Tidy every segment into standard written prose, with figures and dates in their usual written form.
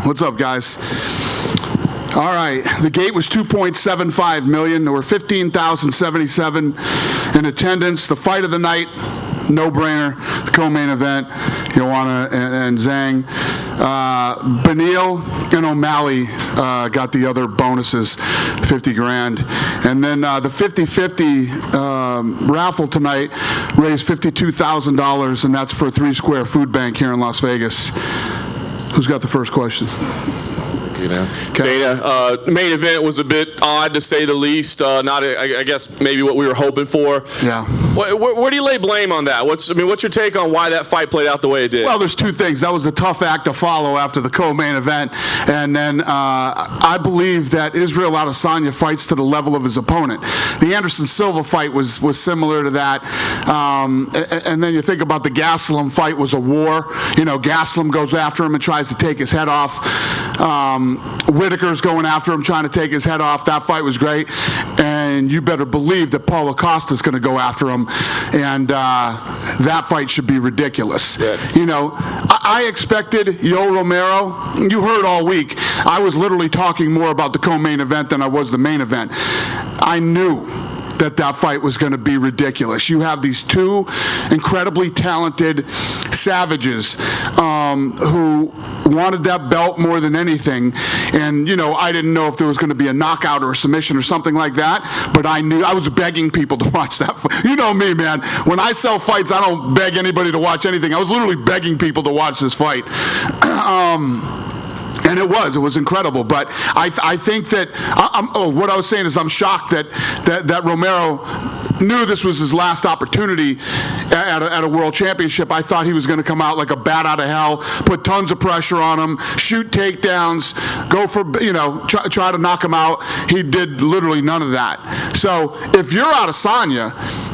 What's up, guys? All right, the gate was 2.75 million. There were 15,077 in attendance. The fight of the night, no-brainer, the co-main event, Joanna and Zhang. Beneil and O'Malley got the other bonuses, 50 grand. And then the 50-50 raffle tonight raised $52,000, and that's for 3 Square Food Bank here in Las Vegas. Who's got the first question? Dana, main event was a bit odd to say the least. Not, I guess, maybe what we were hoping for. Yeah. Where do you lay blame on that? What's your take on why that fight played out the way it did? Well, there's two things. That was a tough act to follow after the co-main event, and then I believe that Israel Adesanya fights to the level of his opponent. The Anderson Silva fight was similar to that, and then you think about the Gastelum fight was a war. Gastelum goes after him and tries to take his head off. Whitaker's going after him, trying to take his head off. That fight was great, and you better believe that Paulo Costa's going to go after him, and that fight should be ridiculous. Yeah. I expected Yoel Romero. You heard all week, I was literally talking more about the co-main event than I was the main event. I knew that fight was going to be ridiculous. You have these two incredibly talented savages who wanted that belt more than anything, and I didn't know if there was going to be a knockout or a submission or something like that, but I knew. I was begging people to watch that fight. You know me, man. When I sell fights, I don't beg anybody to watch anything. I was literally begging people to watch this fight. And it was incredible. But I think that what I was saying is I'm shocked that Romero knew this was his last opportunity at a world championship. I thought he was going to come out like a bat out of hell, put tons of pressure on him, shoot takedowns, go for try to knock him out. He did literally none of that. So if you're Adesanya,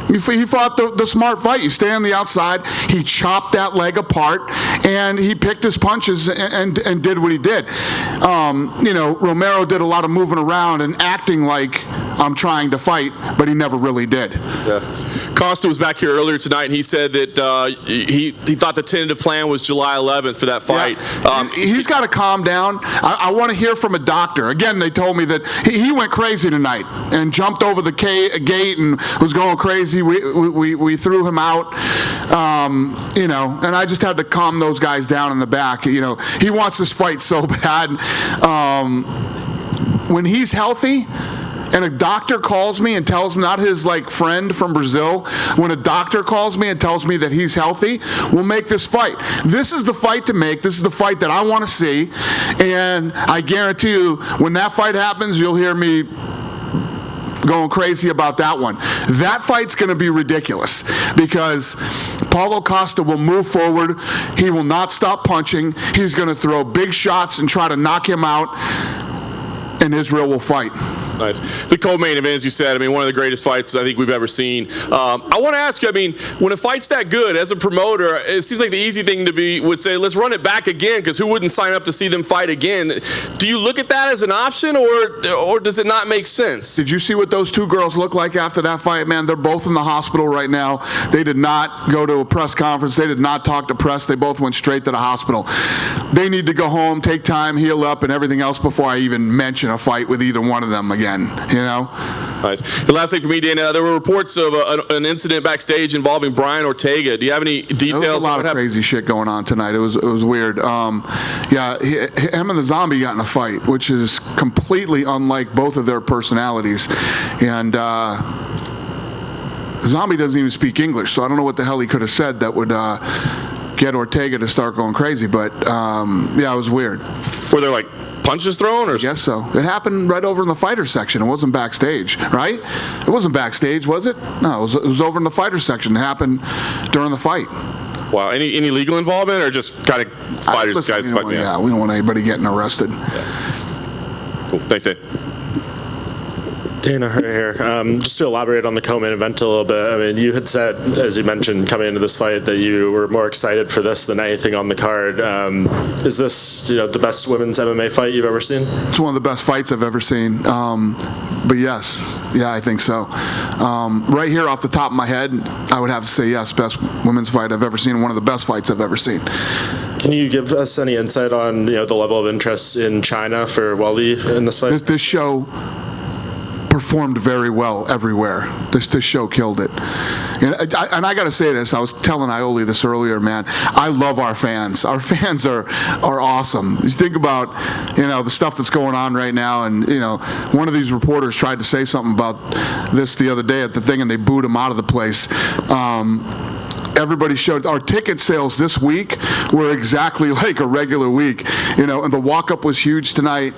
he fought the smart fight. You stay on the outside. He chopped that leg apart, and he picked his punches and did what he did. Romero did a lot of moving around and acting like I'm trying to fight, but he never really did. Yeah. Costa was back here earlier tonight, and he said that he thought the tentative plan was July 11th for that fight. Yeah. He's got to calm down. I want to hear from a doctor. Again, they told me that he went crazy tonight and jumped over the gate and was going crazy. We threw him out, and I just had to calm those guys down in the back. He wants this fight so bad. When he's healthy, and a doctor calls me and tells me, not his friend from Brazil, when a doctor calls me and tells me that he's healthy, we'll make this fight. This is the fight to make. This is the fight that I want to see. And I guarantee you, when that fight happens, you'll hear me going crazy about that one. That fight's going to be ridiculous because Paulo Costa will move forward. He will not stop punching. He's going to throw big shots and try to knock him out, and Israel will fight. Nice. The co-main event, as you said, one of the greatest fights I think we've ever seen. I want to ask you, when a fight's that good, as a promoter, it seems like the easy thing would say, let's run it back again, because who wouldn't sign up to see them fight again? Do you look at that as an option, or does it not make sense? Did you see what those two girls look like after that fight, man? They're both in the hospital right now. They did not go to a press conference. They did not talk to press. They both went straight to the hospital. They need to go home, take time, heal up, and everything else before I even mention a fight with either one of them again. Nice. The last thing for me, Dana, there were reports of an incident backstage involving Brian Ortega. Do you have any details? There was a lot of crazy shit going on tonight. It was weird. Him and the Zombie got in a fight, which is completely unlike both of their personalities. And Zombie doesn't even speak English, so I don't know what the hell he could have said that would get Ortega to start going crazy. But it was weird. Were there punches thrown? Or? I guess so. It happened right over in the fighter section. It wasn't backstage, right? It wasn't backstage, was it? No, it was over in the fighter section. It happened during the fight. Wow. Any legal involvement, or just kind of fighters, guys fighting? Yeah, we don't want anybody getting arrested. Yeah. Cool. Thanks, Dave. Dana here. Just to elaborate on the co-main event a little bit, you had said, as you mentioned, coming into this fight, that you were more excited for this than anything on the card. Is this, the best women's MMA fight you've ever seen? It's one of the best fights I've ever seen. But yes, I think so. Right here off the top of my head, I would have to say yes, best women's fight I've ever seen, one of the best fights I've ever seen. Can you give us any insight on the level of interest in China for Weili in this fight? This show performed very well everywhere. This show killed it. And I got to say this. I was telling Ioli this earlier, man. I love our fans. Our fans are awesome. You think about the stuff that's going on right now, and one of these reporters tried to say something about this the other day at the thing, and they booed him out of the place. Everybody showed our ticket sales this week were exactly like a regular week, and the walk-up was huge tonight.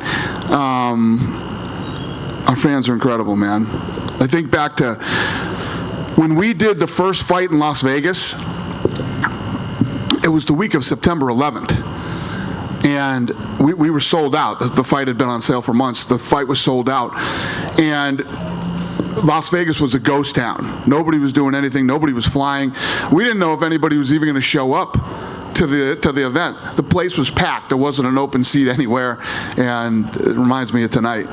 Our fans are incredible, man. I think back to when we did the first fight in Las Vegas. It was the week of September 11th. And we were sold out. The fight had been on sale for months. The fight was sold out. And Las Vegas was a ghost town. Nobody was doing anything. Nobody was flying. We didn't know if anybody was even going to show up to the event. The place was packed. There wasn't an open seat anywhere. And it reminds me of tonight.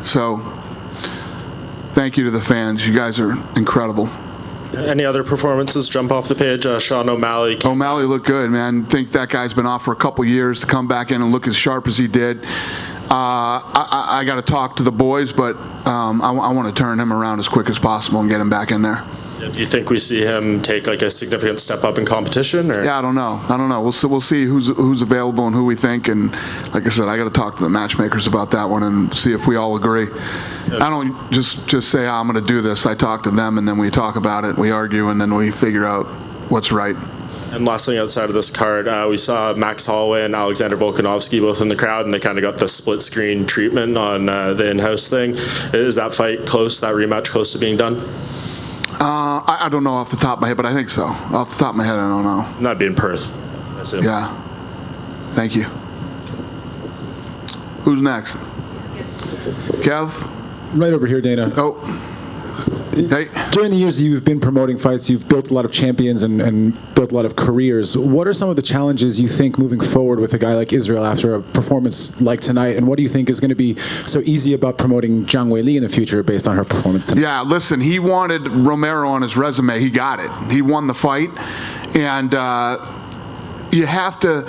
So, thank you to the fans. You guys are incredible. Any other performances jump off the page? Sean O'Malley. O'Malley looked good, man. I think that guy's been off for a couple years to come back in and look as sharp as he did. I got to talk to the boys, but I want to turn him around as quick as possible and get him back in there. Do you think we see him take a significant step up in competition? Or? Yeah, I don't know. We'll see who's available and who we think. And like I said, I got to talk to the matchmakers about that one and see if we all agree. I don't just say I'm going to do this. I talk to them, and then we talk about it. We argue, and then we figure out what's right. And last thing outside of this card, we saw Max Holloway and Alexander Volkanovski both in the crowd, and they kind of got the split screen treatment on the in-house thing. Is that fight close, that rematch close to being done? I don't know off the top of my head, but I think so. Off the top of my head, I don't know. Not being Perth, I assume. Yeah. Thank you. Who's next? Kev? Right over here, Dana. Oh. Hey. During the years you've been promoting fights, you've built a lot of champions and built a lot of careers. What are some of the challenges you think moving forward with a guy like Israel after a performance like tonight? And what do you think is going to be so easy about promoting Zhang Weili in the future based on her performance tonight? Yeah, listen, he wanted Romero on his resume. He got it. He won the fight. And you have to...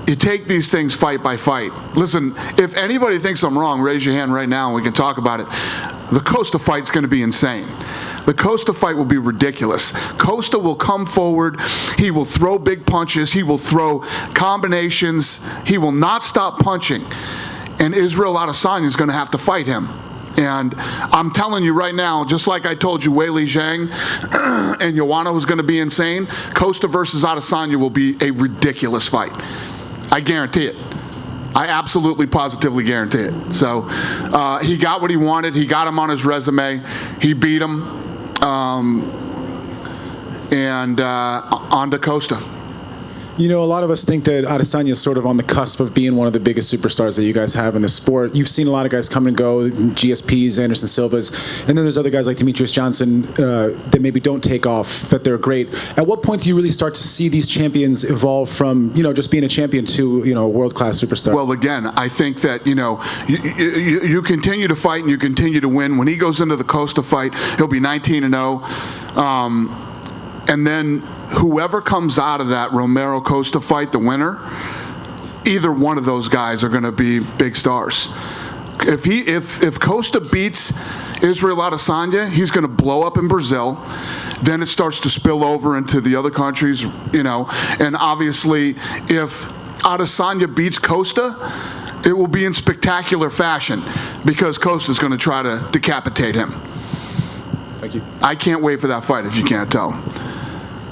You take these things fight by fight. Listen, if anybody thinks I'm wrong, raise your hand right now and we can talk about it. The Costa fight's going to be insane. The Costa fight will be ridiculous. Costa will come forward. He will throw big punches. He will throw combinations. He will not stop punching. And Israel Adesanya is going to have to fight him. And I'm telling you right now, just like I told you, Weili, Zhang, and Joanna was going to be insane, Costa versus Adesanya will be a ridiculous fight. I guarantee it. I absolutely, positively guarantee it. So he got what he wanted. He got him on his resume. He beat him. And on to Costa. You know, a lot of us think that Adesanya is sort of on the cusp of being one of the biggest superstars that you guys have in the sport. You've seen a lot of guys come and go, GSPs, Anderson Silvas, and then there's other guys like Demetrius Johnson that maybe don't take off, but they're great. At what point do you really start to see these champions evolve from, just being a champion to, a world-class superstar? Well, again, I think that, you continue to fight and you continue to win. When he goes into the Costa fight, he'll be 19-0. And then whoever comes out of that Romero-Costa fight, the winner, either one of those guys are going to be big stars. If Costa beats Israel Adesanya, he's going to blow up in Brazil. Then it starts to spill over into the other countries, And obviously, if Adesanya beats Costa, it will be in spectacular fashion because Costa's going to try to decapitate him. Thank you. I can't wait for that fight, if you can't tell.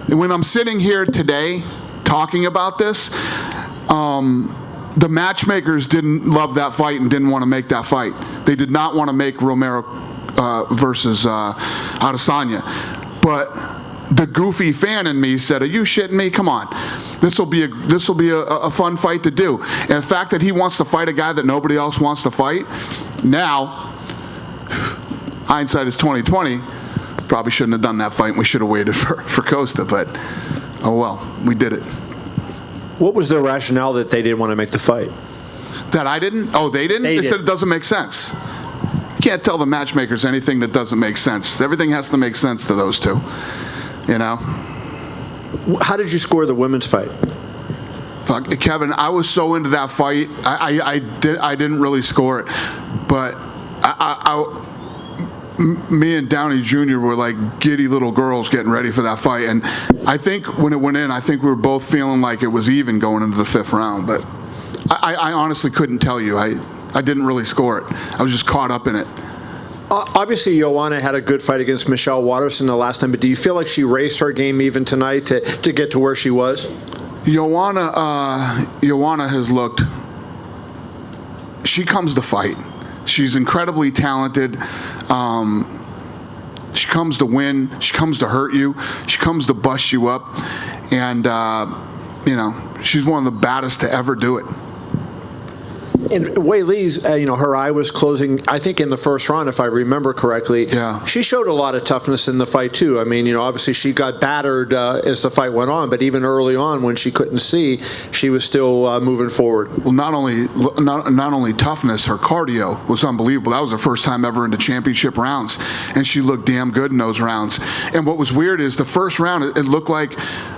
When I'm sitting here today talking about this, the matchmakers didn't love that fight and didn't want to make that fight. They did not want to make Romero versus Adesanya. But the goofy fan in me said, "Are you shitting me? Come on, this will be a fun fight to do." And the fact that he wants to fight a guy that nobody else wants to fight, now hindsight is 20/20. Probably shouldn't have done that fight, and we should have waited for Costa, but oh well, we did it. What was their rationale that they didn't want to make the fight? That I didn't? Oh, they didn't? They said it doesn't make sense. You can't tell the matchmakers anything that doesn't make sense. Everything has to make sense to those two, How did you score the women's fight? Fuck, Kevin, I was so into that fight. I didn't really score it, but me and Downey Jr. were like giddy little girls getting ready for that fight. And I think when it went in, I think we were both feeling like it was even going into the 5th round. But I honestly couldn't tell you. I didn't really score it. I was just caught up in it. Obviously, Joanna had a good fight against Michelle Waterson the last time, but do you feel like she raised her game even tonight to get to where she was? Joanna has looked. She comes to fight. She's incredibly talented. She comes to win. She comes to hurt you. She comes to bust you up. And, she's one of the baddest to ever do it. And Weili's, her eye was closing, I think, in the first round, if I remember correctly. Yeah. She showed a lot of toughness in the fight, too. I mean, obviously she got battered as the fight went on, but even early on when she couldn't see, she was still moving forward. Well, not only toughness, her cardio was unbelievable. That was her first time ever into championship rounds, and she looked damn good in those rounds. And what was weird is the first round, it looked like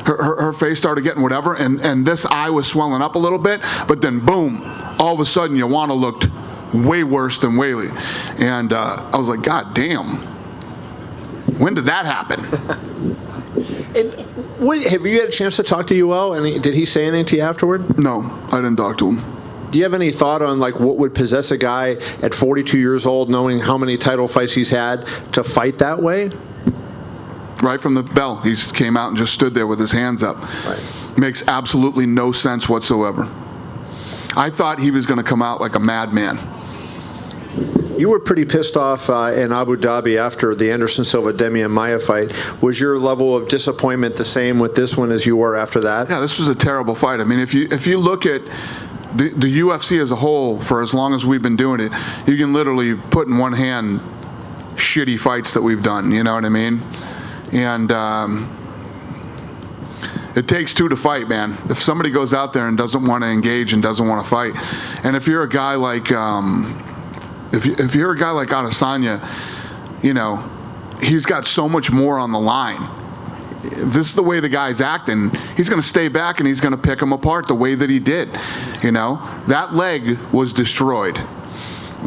her face started getting whatever, and this eye was swelling up a little bit, but then boom, all of a sudden Joanna looked way worse than Weili. And I was like, God damn, when did that happen? And have you had a chance to talk to UL? And did he say anything to you afterward? No, I didn't talk to him. Do you have any thought on what would possess a guy at 42 years old, knowing how many title fights he's had, to fight that way? Right from the bell, he came out and just stood there with his hands up. Right. Makes absolutely no sense whatsoever. I thought he was going to come out like a madman. You were pretty pissed off in Abu Dhabi after the Anderson Silva-Demian Maia fight. Was your level of disappointment the same with this one as you were after that? Yeah, this was a terrible fight. I mean, if you look at the UFC as a whole, for as long as we've been doing it, you can literally put in one hand shitty fights that we've done. You know what I mean? And it takes two to fight, man. If somebody goes out there and doesn't want to engage and doesn't want to fight, and if you're a guy like if you're a guy like Adesanya, he's got so much more on the line. If this is the way the guy's acting, he's going to stay back and he's going to pick him apart the way that he did. That leg was destroyed.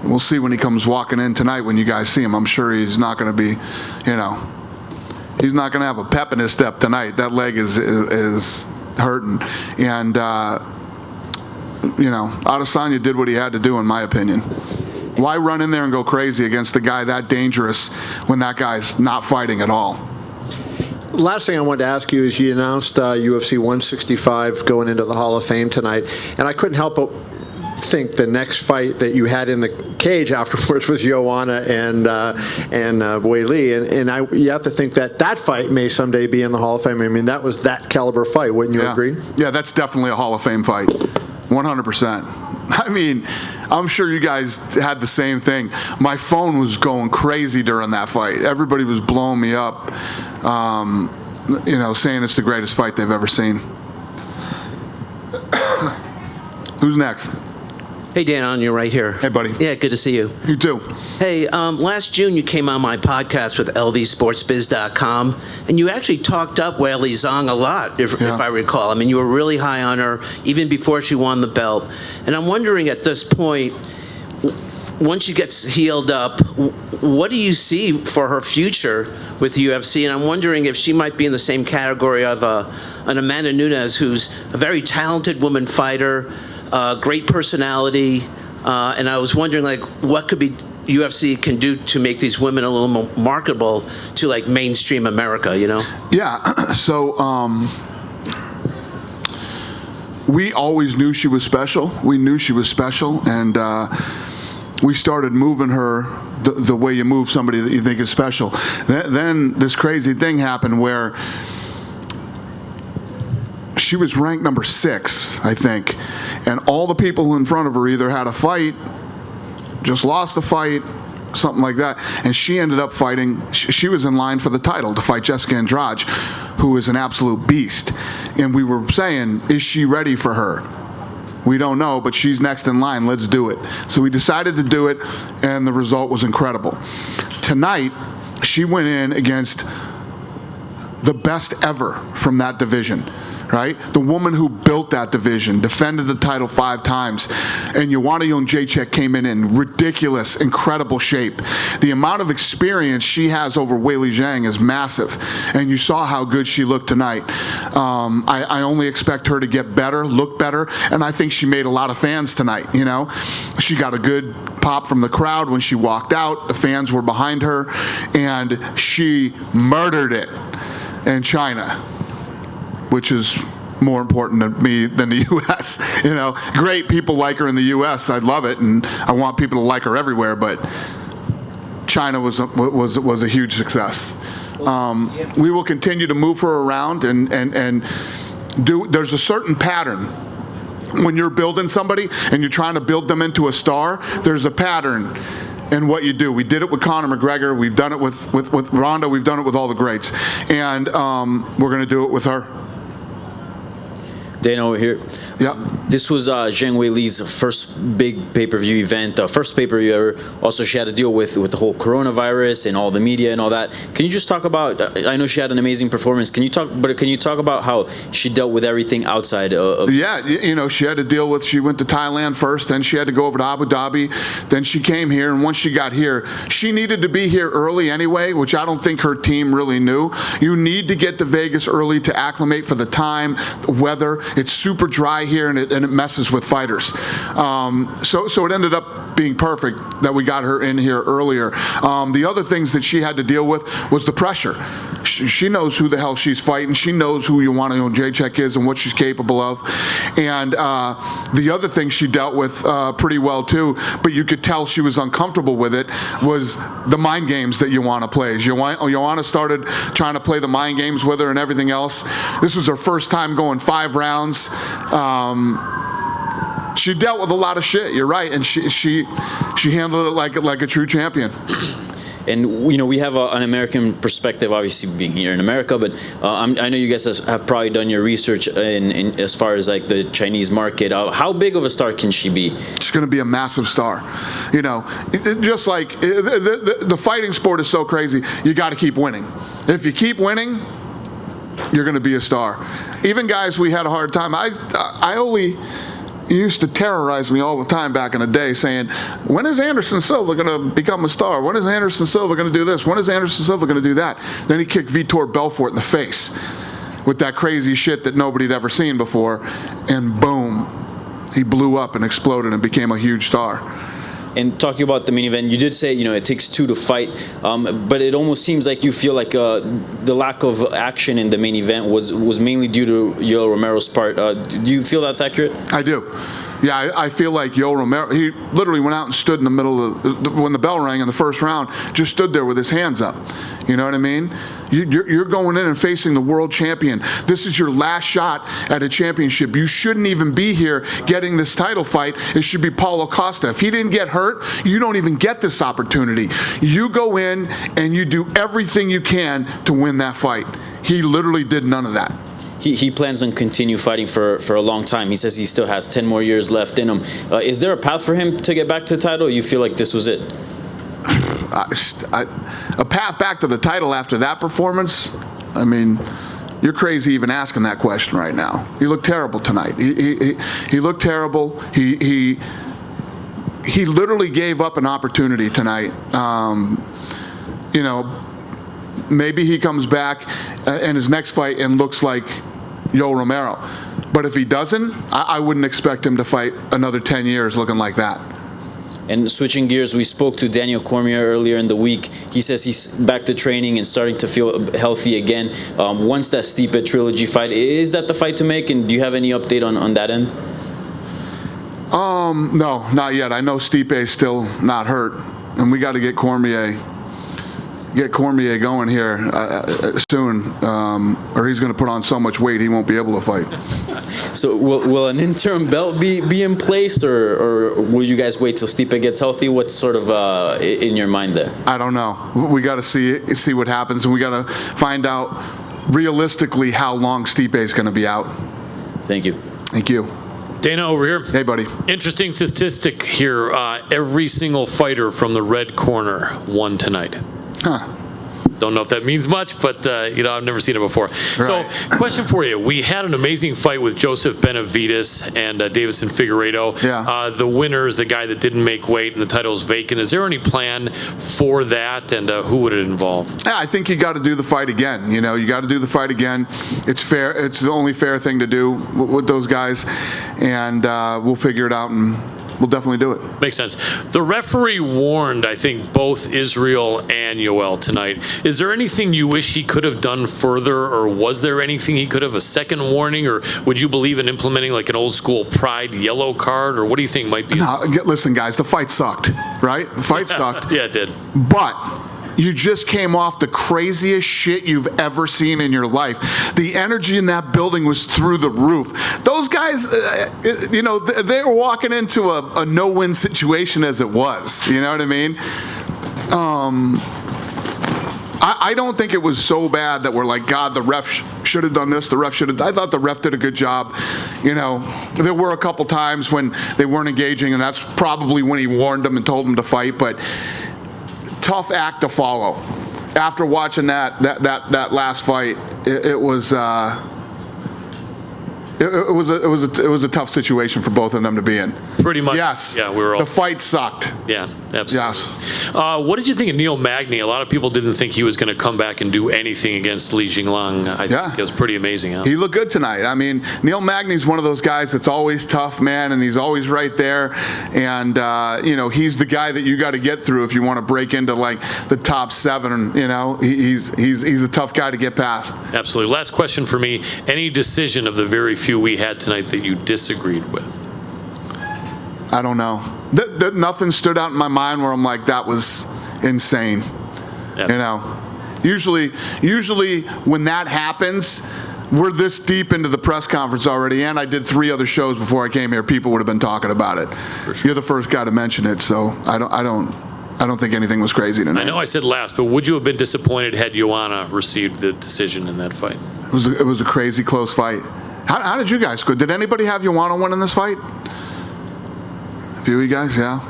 We'll see when he comes walking in tonight when you guys see him. I'm sure he's not going to be, he's not going to have a pep in his step tonight. That leg is hurting. And, Adesanya did what he had to do, in my opinion. Why run in there and go crazy against a guy that dangerous when that guy's not fighting at all? Last thing I wanted to ask you is you announced UFC 165 going into the Hall of Fame tonight, and I couldn't help but think the next fight that you had in the cage afterwards was Joanna and Weili, and you have to think that fight may someday be in the Hall of Fame. I mean, that was that caliber fight, wouldn't you agree? Yeah, that's definitely a Hall of Fame fight, 100%. I mean, I'm sure you guys had the same thing. My phone was going crazy during that fight. Everybody was blowing me up, saying it's the greatest fight they've ever seen. Who's next? Hey, Dan, you're right here. Hey, buddy. Yeah, good to see you. You too. Hey, last June you came on my podcast with LVSportsBiz.com, and you actually talked up Weili Zhang a lot, if I recall. I mean, you were really high on her even before she won the belt. And I'm wondering at this point, once she gets healed up, what do you see for her future with UFC? And I'm wondering if she might be in the same category of an Amanda Nunes, who's a very talented woman fighter, great personality, and I was wondering, what could be UFC can do to make these women a little more marketable to mainstream America, Yeah. So we always knew she was special. We knew she was special, and we started moving her the way you move somebody that you think is special. Then this crazy thing happened where she was ranked number 6, I think, and all the people in front of her either had a fight, just lost the fight, something like that, and she ended up fighting. She was in line for the title to fight Jessica Andrade, who is an absolute beast. And we were saying, is she ready for her? We don't know, but she's next in line. Let's do it. So we decided to do it, and the result was incredible. Tonight, she went in against the best ever from that division. right? The woman who built that division, defended the title 5 times, and Joanna Jędrzejczyk came in ridiculous, incredible shape. The amount of experience she has over Weili Zhang is massive, and you saw how good she looked tonight. I only expect her to get better, look better, and I think she made a lot of fans tonight, you know? She got a good pop from the crowd when she walked out. The fans were behind her, and she murdered it in China, which is more important to me than the U.S. You know, great, people like her in the U.S. I love it, and I want people to like her everywhere, but China was a huge success. We will continue to move her around and do. There's a certain pattern. When you're building somebody and you're trying to build them into a star, there's a pattern in what you do. We did it with Conor McGregor. We've done it with Ronda. We've done it with all the greats. And we're going to do it with her. Dana over here. Yep. This was Zhang Weili's first big pay-per-view event, first pay-per-view ever. Also, she had to deal with the whole coronavirus and all the media and all that. Can you just talk about? I know she had an amazing performance. Can you talk about how she dealt with everything outside of? Yeah, you know, she had to deal with. She went to Thailand first, then she had to go over to Abu Dhabi, then she came here, and once she got here, she needed to be here early anyway, which I don't think her team really knew. You need to get to Vegas early to acclimate for the time, the weather. It's super dry here, and it messes with fighters. So it ended up being perfect that we got her in here earlier. The other things that she had to deal with was the pressure. She knows who the hell she's fighting. She knows who Joanna Jędrzejczyk is and what she's capable of. And the other thing she dealt with pretty well too, but you could tell she was uncomfortable with it, was the mind games that Joanna plays. Joanna started trying to play the mind games with her and everything else. This was her first time going 5 rounds. She dealt with a lot of shit. You're right, and she handled it like a true champion. And you know, we have an American perspective, obviously being here in America, but I know you guys have probably done your research in as far as like the Chinese market. How big of a star can she be? She's going to be a massive star. You know, just like the fighting sport is so crazy, you got to keep winning. If you keep winning, you're going to be a star. Even guys we had a hard time. You used to terrorize me all the time back in the day saying, when is Anderson Silva going to become a star? When is Anderson Silva going to do this? When is Anderson Silva going to do that? Then he kicked Vitor Belfort in the face with that crazy shit that nobody had ever seen before, and boom, he blew up and exploded and became a huge star. And talking about the main event, you did say, you know, it takes 2 to fight, but it almost seems like you feel like the lack of action in the main event was mainly due to Yoel Romero's part. Do you feel that's accurate? I do. Yeah, I feel like Yoel Romero, he literally went out and stood in the middle of when the bell rang in the first round, just stood there with his hands up. You know what I mean? You're going in and facing the world champion. This is your last shot at a championship. You shouldn't even be here getting this title fight. It should be Paulo Costa. If he didn't get hurt, you don't even get this opportunity. You go in and you do everything you can to win that fight. He literally did none of that. He plans on continue fighting for a long time. He says he still has 10 more years left in him. Is there a path for him to get back to the title, or you feel like this was it? A path back to the title after that performance? I mean, you're crazy even asking that question right now. He looked terrible tonight. He looked terrible. He literally gave up an opportunity tonight. You know, maybe he comes back in his next fight and looks like Yoel Romero. But if he doesn't, I wouldn't expect him to fight another 10 years looking like that. And switching gears, we spoke to Daniel Cormier earlier in the week. He says he's back to training and starting to feel healthy again. Once that Stipe trilogy fight, is that the fight to make? And do you have any update on that end? No, not yet. I know Stipe is still not hurt, and we got to get Cormier going here soon, or he's going to put on so much weight he won't be able to fight. So will an interim belt be in place, or will you guys wait till Stipe gets healthy? What's sort of in your mind there? I don't know. We got to see what happens, and we got to find out realistically how long Stipe is going to be out. Thank you. Thank you. Dana over here. Hey, buddy. Interesting statistic here. Every single fighter from the red corner won tonight. Huh. Don't know if that means much, but I've never seen it before. So, question for you: we had an amazing fight with Joseph Benavidez and Davison Figueiredo. Yeah. The winner is the guy that didn't make weight, and the title is vacant. Is there any plan for that, and who would it involve? Yeah, I think you got to do the fight again. You got to do the fight again. It's fair. It's the only fair thing to do with those guys, and we'll figure it out, and we'll definitely do it. Makes sense. The referee warned, I think, both Israel and Yoel tonight. Is there anything you wish he could have done further, or was there anything he could have, a second warning, or would you believe in implementing like an old school pride yellow card, or what do you think might be? No, listen, guys, the fight sucked, right? The fight sucked. Yeah, it did. But you just came off the craziest shit you've ever seen in your life. The energy in that building was through the roof. Those guys, they were walking into a no-win situation as it was. You know what I mean? I don't think it was so bad that we're like, God, the ref should have done this, the ref should have. I thought the ref did a good job. There were a couple times when they weren't engaging, and that's probably when he warned them and told them to fight, but tough act to follow. After watching that last fight, it was a tough situation for both of them to be in. Pretty much. Yes. Yeah, we were all. The fight sucked. Yeah, absolutely. Yes. What did you think of Neil Magny? A lot of people didn't think he was going to come back and do anything against Li Jingliang. I think it was pretty amazing. Huh? He looked good tonight. I mean, Neil Magny's one of those guys that's always tough, man, and he's always right there. And he's the guy that you got to get through if you want to break into like the top 7. He's a tough guy to get past. Absolutely. Last question for me: any decision of the very few we had tonight that you disagreed with? I don't know. Nothing stood out in my mind where I'm like, that was insane. Yep. Usually when that happens, we're this deep into the press conference already, and I did 3 other shows before I came here. People would have been talking about it. For sure. You're the first guy to mention it, so I don't think anything was crazy tonight. I know I said last, but would you have been disappointed had Joanna received the decision in that fight? It was a crazy close fight. How did you guys go? Did anybody have Joanna win in this fight? A few of you guys, yeah.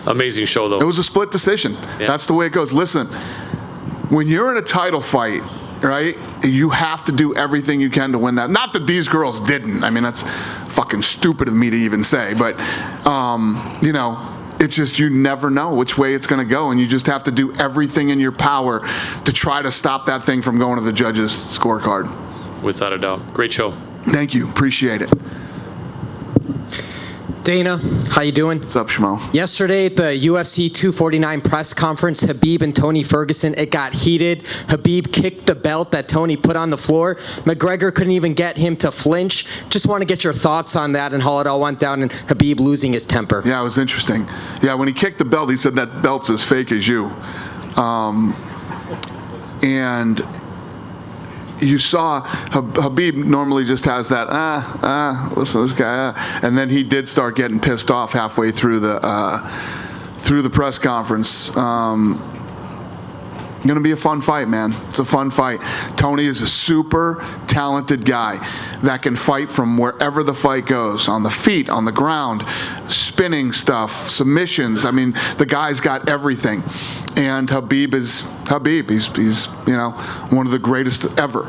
Amazing show, though. It was a split decision. Yeah. That's the way it goes. Listen, when you're in a title fight, right, you have to do everything you can to win that. Not that these girls didn't. I mean, that's fucking stupid of me to even say. But, it's just you never know which way it's going to go, and you just have to do everything in your power to try to stop that thing from going to the judges' scorecard. Without a doubt. Great show. Thank you. Appreciate it. Dana, how you doing? What's up, Shmo? Yesterday at the UFC 249 press conference, Khabib and Tony Ferguson, it got heated. Khabib kicked the belt that Tony put on the floor. McGregor couldn't even get him to flinch. Just want to get your thoughts on that and how it all went down and Khabib losing his temper. Yeah, it was interesting. Yeah, when he kicked the belt, he said that belt's as fake as you. And you saw Khabib normally just has that, listen to this guy, and then he did start getting pissed off halfway through the press conference. Going to be a fun fight, man. It's a fun fight. Tony is a super talented guy that can fight from wherever the fight goes, on the feet, on the ground, spinning stuff, submissions. I mean, the guy's got everything. And Khabib is Khabib. He's one of the greatest ever.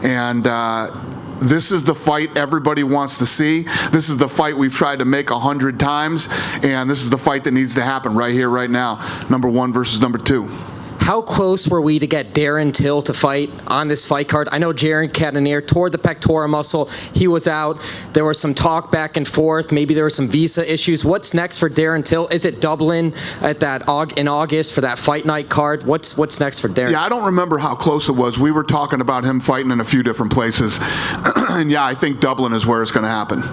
And this is the fight everybody wants to see. This is the fight we've tried to make 100 times, and this is the fight that needs to happen right here, right now. Number 1 versus number 2. How close were we to get Darren Till to fight on this fight card? I know Jaron Cannonier tore the pectoral muscle. He was out. There was some talk back and forth. Maybe there were some visa issues. What's next for Darren Till? Is it Dublin in August for that fight night card? What's next for Darren? Yeah, I don't remember how close it was. We were talking about him fighting in a few different places. And yeah, I think Dublin is where it's going to happen.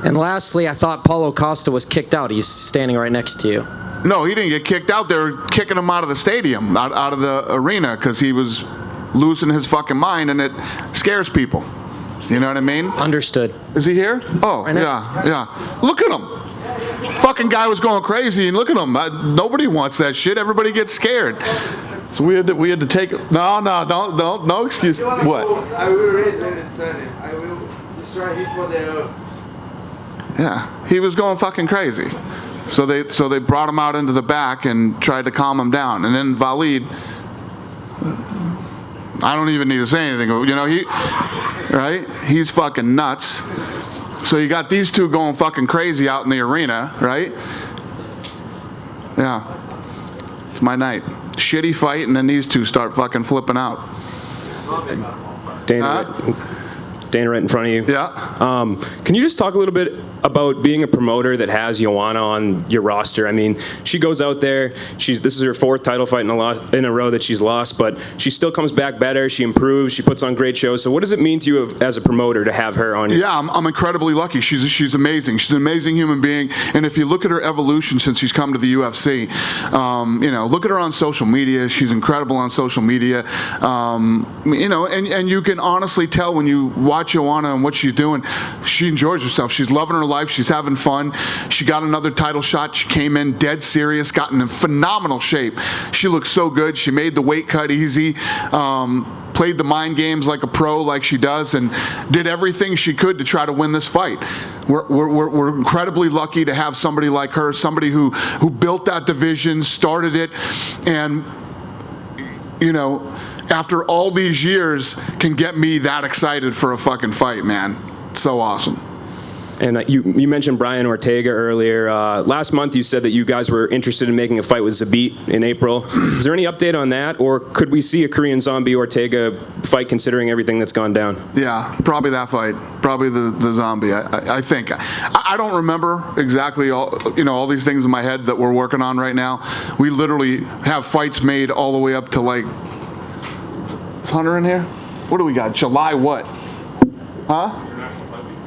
And lastly, I thought Paulo Costa was kicked out. He's standing right next to you. No, he didn't get kicked out. They were kicking him out of the stadium, out of the arena, because he was losing his fucking mind, and it scares people. You know what I mean? Understood. Is he here? Oh, right yeah. Look at him. Fucking guy was going crazy, and look at him. Nobody wants that shit. Everybody gets scared. So we had to take it. No excuse. What? I will raise it and send it. I will destroy him for the. Yeah, he was going fucking crazy. So they brought him out into the back and tried to calm him down. And then Walid I don't even need to say anything. You know, he's fucking nuts. So you got these two going fucking crazy out in the arena, right? Yeah. It's my night. Shitty fight, and then these two start fucking flipping out. Dana right in front of you. Yeah. Can you just talk a little bit about being a promoter that has Joanna on your roster? I mean, she goes out there. This is her 4th title fight in a row that she's lost, but she still comes back better. She improves. She puts on great shows. So what does it mean to you as a promoter to have her on your? Yeah, I'm incredibly lucky. She's amazing. She's an amazing human being. And if you look at her evolution since she's come to the UFC, you know, look at her on social media. She's incredible on social media. You know, and you can honestly tell when you watch Joanna and what she's doing, she enjoys herself. She's loving her life. She's having fun. She got another title shot. She came in dead serious, got in phenomenal shape. She looked so good. She made the weight cut easy. Played the mind games like a pro, like she does, and did everything she could to try to win this fight. We're incredibly lucky to have somebody like her, somebody who built that division, started it, and you know, after all these years, can get me that excited for a fucking fight, man. So awesome. And you mentioned Brian Ortega earlier. Last month you said that you guys were interested in making a fight with Zabit in April. Is there any update on that, or could we see a Korean Zombie Ortega fight considering everything that's gone down? Yeah, probably that fight. Probably the Zombie. I think. I don't remember exactly all these things in my head that we're working on right now. We literally have fights made all the way up to like. Is Hunter in here? What do we got? July what? Huh?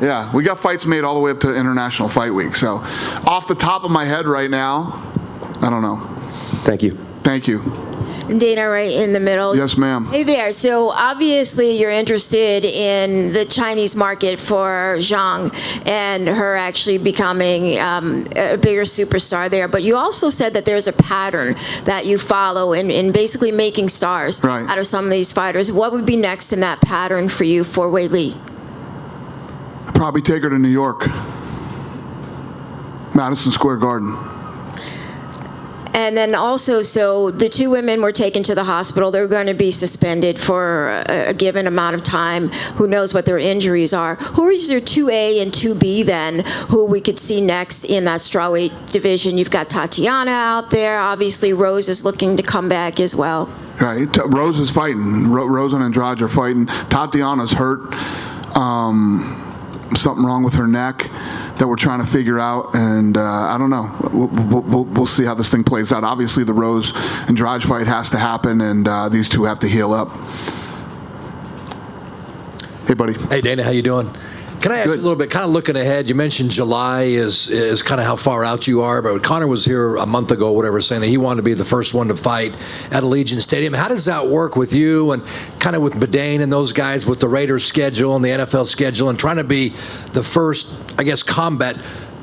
Yeah, we got fights made all the way up to International Fight Week. So, off the top of my head right now, I don't know. Thank you. Thank you. Dana, right in the middle. Yes, ma'am. Hey there. So obviously you're interested in the Chinese market for Zhang and her actually becoming a bigger superstar there. But you also said that there's a pattern that you follow in basically making stars out of some of these fighters. What would be next in that pattern for you for Weili? I'd probably take her to New York. Madison Square Garden. And then also, so the 2 women were taken to the hospital. They're going to be suspended for a given amount of time. Who knows what their injuries are? Who is your 2A and 2B then, who we could see next in that strawweight division? You've got Tatiana out there. Obviously, Rose is looking to come back as well. Right. Rose is fighting. Rose and Andrade are fighting. Tatiana's hurt. Something wrong with her neck that we're trying to figure out, and I don't know. We'll see how this thing plays out. Obviously, the Rose Andrade fight has to happen, and these two have to heal up. Hey, buddy. Hey, Dana, how you doing? Can I ask you a little bit, kind of looking ahead, you mentioned July is kind of how far out you are, but Conor was here a month ago, whatever, saying that he wanted to be the first one to fight at Allegiant Stadium. How does that work with you and kind of with Badane and those guys with the Raiders schedule and the NFL schedule and trying to be the first, I guess, combat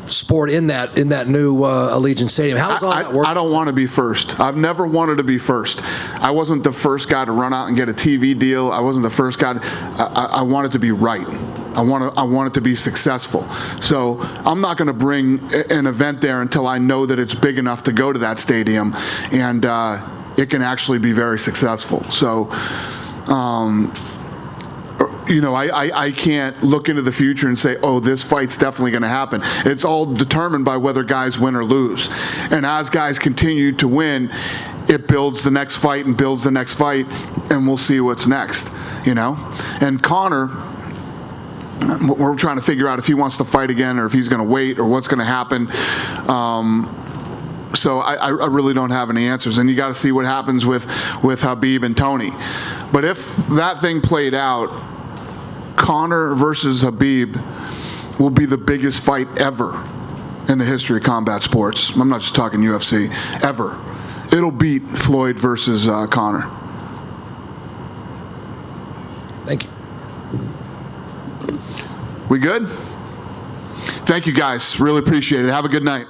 sport in that new Allegiant Stadium? How does all that work? I don't want to be first. I've never wanted to be first. I wasn't the first guy to run out and get a TV deal. I wasn't the first guy. I wanted to be right. I want it to be successful. So I'm not going to bring an event there until I know that it's big enough to go to that stadium and it can actually be very successful. So, I can't look into the future and say, oh, this fight's definitely going to happen. It's all determined by whether guys win or lose. And as guys continue to win, it builds the next fight and builds the next fight, and we'll see what's next, And Conor, we're trying to figure out if he wants to fight again or if he's going to wait or what's going to happen. So I really don't have any answers. And you got to see what happens with Khabib and Tony. But if that thing played out, Conor versus Khabib will be the biggest fight ever in the history of combat sports. I'm not just talking UFC, ever. It'll beat Floyd versus Conor. Thank you. We good? Thank you, guys. Really appreciate it. Have a good night.